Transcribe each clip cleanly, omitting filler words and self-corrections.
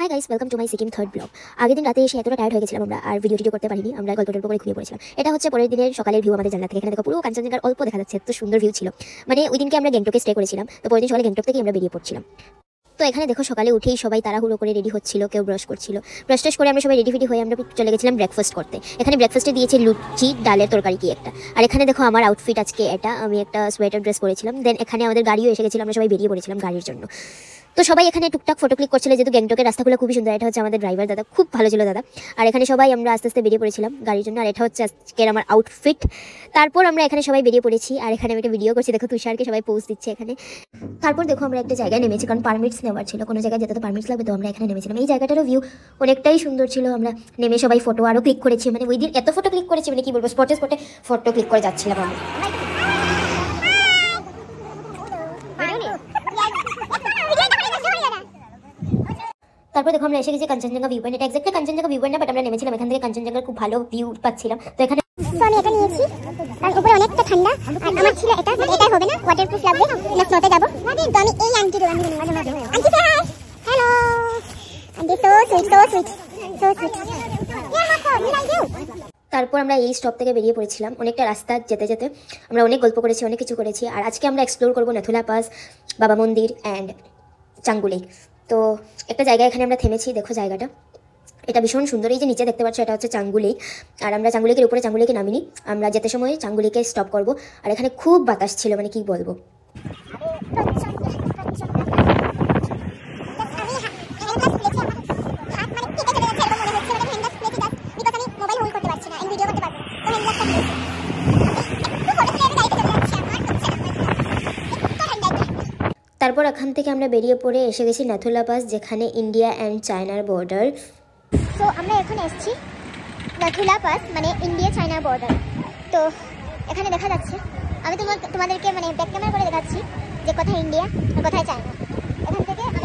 Hi guys, welcome to my Sikkim third blog. আগের দিন রাতে এসে এতটা টায়ার্ড হয়ে গেছিলাম আমরা, আর ভিডিও করতে পারিনি। আমরা গল্প করে ঘুমিয়ে পড়েছিলাম। এটা হচ্ছে পরের দিনের সকালের ভিউ আমাদের জানলা থেকে। এখানে দেখো পুরো কাঞ্চনজঙ্ঘার অল্প দেখা যাচ্ছে, এত সুন্দর ভিউ ছিল। মানে ওই দিনকে আমরা গ্যাংটকে স্টে করেছিলাম, তো পরের দিন সকালে গ্যাংটক থেকে আমরা বেরিয়ে পড়ছিলাম। তো এখানে দেখো সকালে উঠেই সবাই তাড়াহুড়ো করে রেডি হচ্ছিল, কেউ ব্রাশ করছিল। ব্রাশ টাশ করে আমরা সবাই রেডি হয়ে আমরা চলে গেছিলাম ব্রেকফাস্ট করতে। এখানে ব্রেকফাস্টে দিয়েছে লুচি, ডালের তরকারি কি একটা। আর এখানে দেখো আমার আউটফিট আজকে এটা, আমি একটা সোয়েটার ড্রেস পরেছিলাম। দেন এখানে আমাদের গাড়িও এসে গেছিল, আমরা সবাই বেরিয়ে পড়েছিলাম গাড়ির জন্য। তো সবাই এখানে টুকটাক ফটো ক্লিক করছিল, যেহেতু গ্যাংটকের রাস্তাগুলো খুবই সুন্দর। এটা হচ্ছে আমাদের ড্রাইভার দাদা, খুব ভালো ছিল দাদা। আর এখানে সবাই আমরা আস্তে আস্তে বেরিয়ে পড়েছিলাম গাড়ির জন্য। আর এটা হচ্ছে আজকের আমার আউটফিট। তারপর আমরা এখানে সবাই বেরিয়ে পড়েছি, আর এখানে আমি একটা ভিডিও করছি, দেখো তুষারকে সবাই পোস্ট দিচ্ছে এখানে। তারপর দেখো আমরা একটা জায়গায় নেমেছি, কারণ পারমিটস নেওয়ার ছিল, কোনো জায়গায় যেতে তো পারমিটস লাগবে, তো আমরা এখানে নেমেছিলাম। এই জায়গাটারও ভিউ অনেকটাই সুন্দর ছিল। আমরা নেমে সবাই ফটো আরও ক্লিক করেছি, মানে ওই দিন এত ফটো ক্লিক করেছি, মানে কি বলবো, স্পটে ফটো ক্লিক করে যাচ্ছিলাম আমি। তারপর দেখো আমরা এসে গেছি কাঞ্চনজঙ্ঘা ভিউ পয়েন্ট। এটা এক্স্যাক্টলি কাঞ্চনজঙ্ঘা ভিউ পয়েন্ট না, বাট আমরা নেমেছিলাম এখান থেকে কাঞ্চনজঙ্ঘার খুব ভালো ভিউ পাচ্ছিলাম। তো এখানে আমি এটা নিয়েছি, আর উপরে অনেকটা ঠান্ডা। আর আমার ছিল এটা, এটাই হবে না, ওয়াটারপ্রুফ লাগবে না, স্নোতে যাবো। তো আমি এই আন্টি আন্টি সে hi, hello auntie, so sweet so sweet so sweet. তারপর আমরা এই স্টপ থেকে বেরিয়ে পড়েছিলাম। অনেকটা রাস্তা যেতে যেতে আমরা অনেক গল্প করেছি, অনেক কিছু করেছি। আর আজকে আমরা এক্সপ্লোর করবো নাথুলা পাস, বাবা মন্দির অ্যান্ড চাঙ্গু লেক। তো একটা জায়গায় এখানে আমরা থেমেছি, দেখো জায়গাটা, এটা ভীষণ সুন্দর। এই যে নিচে দেখতে পাচ্ছ, এটা হচ্ছে চাঙ্গু লেক। আর আমরা চাঙ্গু লেকের উপরে চাঙ্গু লেকে নামিনি, আমরা যেতে সময় চাঙ্গু লেকে স্টপ করবো। আর এখানে খুব বাতাস ছিল, মানে কি বলবো। তারপর এখান থেকে আমরা বেরিয়ে পড়ে এসে গেছি নাথুলা পাস, যেখানে ইন্ডিয়া অ্যান্ড চায়নার বর্ডার। সো আমরা এখন এসেছি নাথুলা পাস, মানে ইন্ডিয়া চায়না বর্ডার। তো এখানে দেখা যাচ্ছে, আমি তোমাদেরকে মানে ব্যাক ক্যামেরা করে দেখাচ্ছি যে কোথায় ইন্ডিয়া আর কোথায় চায়না। এখান থেকে আমি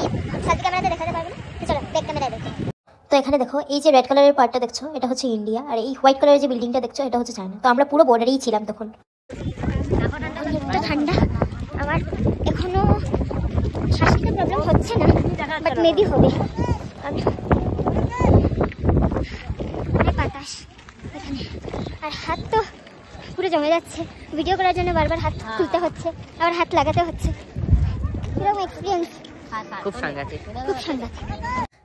সাইড ক্যামেরাতে দেখাতে পারবো না, তো চলো ব্যাক ক্যামেরায় দেখো। তো এখানে দেখো এই যে রেড কালারের পার্টটা দেখছো, এটা হচ্ছে ইন্ডিয়া, আর এই হোয়াইট কালারের যে বিল্ডিংটা দেখছো, এটা হচ্ছে চায়না। তো আমরা পুরো বর্ডারেই ছিলাম তখন। অনেকটা ঠান্ডা, আমার এখনো শ্বাস নিতে প্রবলেম হচ্ছে না, বাট মেবি হবে। আমি বাতাস এখানে, আর হাত তো পুরো জমে যাচ্ছে। ভিডিও করার জন্য বারবার হাত খুলতে হচ্ছে, আবার হাত লাগাতে হচ্ছে। এরকম এক্সপিরিয়েন্স খুব সাংঘাতিক, খুব সাংঘাতিক।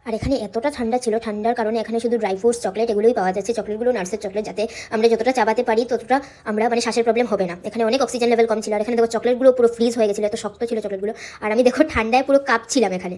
আর এখানে এতটা ঠান্ডা ছিল, ঠান্ডার কারণে এখানে শুধু ড্রাই ফ্রুটস, চকলেট এগুলোই পাওয়া যাচ্ছে। চকলেটগুলো নার্সের চকলেট, যাতে আমরা যতটা চাবাতে পারি ততটা আমরা মানে শ্বাসের প্রবলেম হবে না। এখানে অনেক অক্সিজেন লেভেল কম ছিল। আর এখানে দেখো চকলেটগুলো পুরো ফ্রিজ হয়ে গেছিলো, এত শক্ত ছিল চকলেটগুলো। আর আমি দেখো ঠান্ডায় পুরো কাঁপছিলাম এখানে।